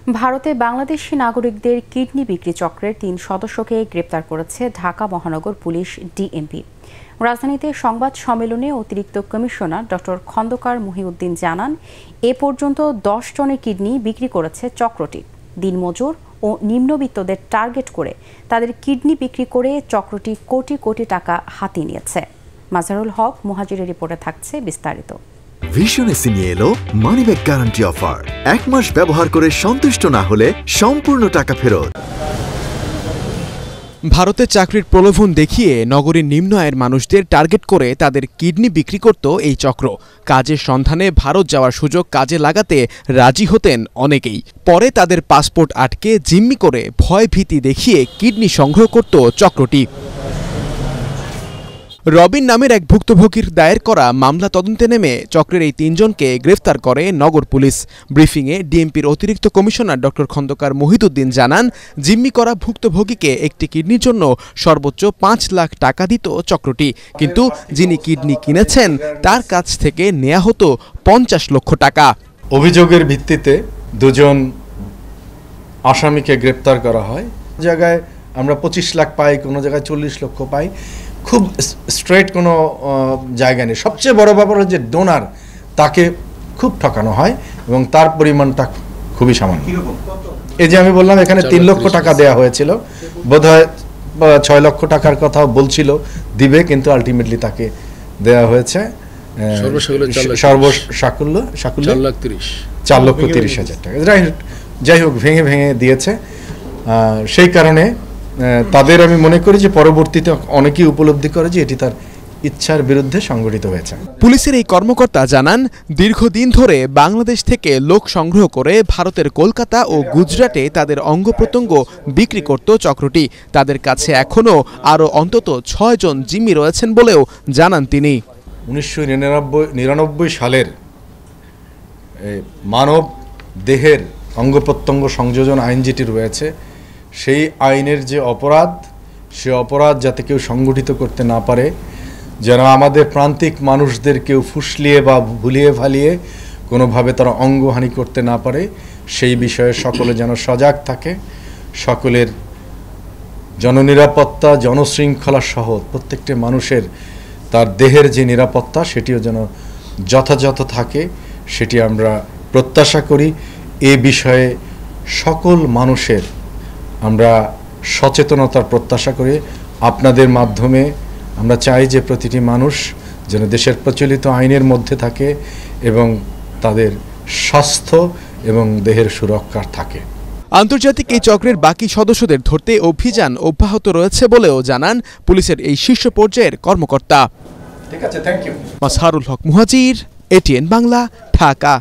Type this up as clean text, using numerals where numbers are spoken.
ভারতে বাংলাদেশি নাগরিকদের কিডনি বিক্রি চক্রের ৩ সদস্যকে গ্রেপ্তার করেছে ঢাকা মহানগর পুলিশ ডিএমপি। রাজধানীতে সংবাদ সম্মেলনে অতিরিক্ত কমিশনার ডক্টর খন্দকার মহিউদ্দিন জানান, এ পর্যন্ত ১০ টনের কিডনি বিক্রি করেছে চক্রটি। দিনমজুর ও নিম্নবিত্তদের টার্গেট করে তাদের কিডনি বিক্রি করে চক্রটি কোটি কোটি টাকা হাতিয়ে নিয়েছে। মাজহারুল হক মুহাজিরের রিপোর্টে থাকছে বিস্তারিত। ভিশন এসে নিয়ে এলো মানিব্যাগ গ্যারান্টি অফার। ১ মাস ব্যবহার করে সন্তুষ্ট না হলে সম্পূর্ণ টাকা ফেরত। ভারতে চাকরির প্রলোভন দেখিয়ে নগরীর নিম্ন আয়ের মানুষদের টার্গেট করে তাদের কিডনি বিক্রি করত এই চক্র। কাজের সন্ধানে ভারত যাওয়ার সুযোগ কাজে লাগাতে রাজি হতেন অনেকেই। পরে তাদের পাসপোর্ট আটকে জিম্মি করে ভয় ভীতি দেখিয়ে কিডনি সংগ্রহ করত চক্রটি। রবিন নামের এক ভুক্তভোগীর দায়ের করা মামলা তদন্তে নেমে চক্রের এই ৩ জনকে গ্রেফতার করে নগর পুলিশ। ব্রিফিংয়ে ডিএমপির অতিরিক্ত কমিশনার ডক্টর খন্দকার মহিউদ্দিন জানান, জিম্মি করা ভুক্তভোগীকে একটি কিডনির জন্য সর্বোচ্চ ৫ লাখ টাকা দিত চক্রটি, কিন্তু যিনি কিডনি কিনেছেন তার কাছ থেকে নেওয়া হতো ৫০ লক্ষ টাকা। অভিযোগের ভিত্তিতে ২ জন আসামিকে গ্রেপ্তার করা হয়। জায়গায় আমরা ২৫ লাখ পাই, কোনো জায়গায় ৪০ লক্ষ পাই। খুব স্ট্রেট কোনো জায়গা নেই। সবচেয়ে বড় ব্যাপার হচ্ছে ডোনার, তাকে খুব ঠকানো হয় এবং তার পরিমাণটা খুবই সামান্য। এই যে আমি বললাম এখানে ৩ লক্ষ টাকা দেওয়া হয়েছিল, বোধহয় ৬ লক্ষ টাকার কথা বলছিল দিবে, কিন্তু আলটিমেটলি তাকে দেওয়া হয়েছে সর্বসাকুল্য ৪,৩০,০০০ টাকা। যাই হোক ভেঙে ভেঙে দিয়েছে। সেই কারণে তাদের আমি মনে করি যে পরবর্তীতে অনেকেই উপলব্ধি করে যে এটি তার ইচ্ছার বিরুদ্ধে সংগঠিত হয়েছে। পুলিশের এই কর্মকর্তা জানান, দীর্ঘদিন ধরে বাংলাদেশ থেকে লোক সংগ্রহ করে ভারতের কলকাতা ও গুজরাটে তাদের অঙ্গ প্রত্যঙ্গ বিক্রি করত চক্রটি। তাদের কাছে এখনও আরও অন্তত ৬ জন জিম্মি রয়েছেন বলেও জানান তিনি। ১৯৯৯ সালের মানব দেহের অঙ্গ প্রত্যঙ্গ সংযোজন আইন যেটি রয়েছে, সেই আইনের যে অপরাধ, সে অপরাধ যাতে কেউ সংগঠিত করতে না পারে, যেন আমাদের প্রান্তিক মানুষদের কেউ ফুসলিয়ে বা ভুলিয়ে ভালিয়ে কোনোভাবে তারা অঙ্গহানি করতে না পারে, সেই বিষয়ে সকলে যেন সজাগ থাকে। সকলের জননিরাপত্তা, জনশৃঙ্খলা সহ প্রত্যেকটি মানুষের তার দেহের যে নিরাপত্তা সেটিও যেন যথাযথ থাকে, সেটি আমরা প্রত্যাশা করি। এ বিষয়ে সকল মানুষের আমরা সচেতনতার প্রত্যাশা করি। আপনাদের মাধ্যমে আমরা চাই যে প্রতিটি মানুষ যেন দেশের প্রচলিত আইনের মধ্যে থাকে এবং তাদের স্বাস্থ্য এবং দেহের সুরক্ষা থাকে। আন্তর্জাতিক এই চক্রের বাকি সদস্যদের ধরতে অভিযান অব্যাহত রয়েছে বলেও জানান পুলিশের এই শীর্ষ পর্যায়ের কর্মকর্তা। ঠিক আছে, thank you. Mazharul Haque Muhajir, ATN Bangla, Dhaka.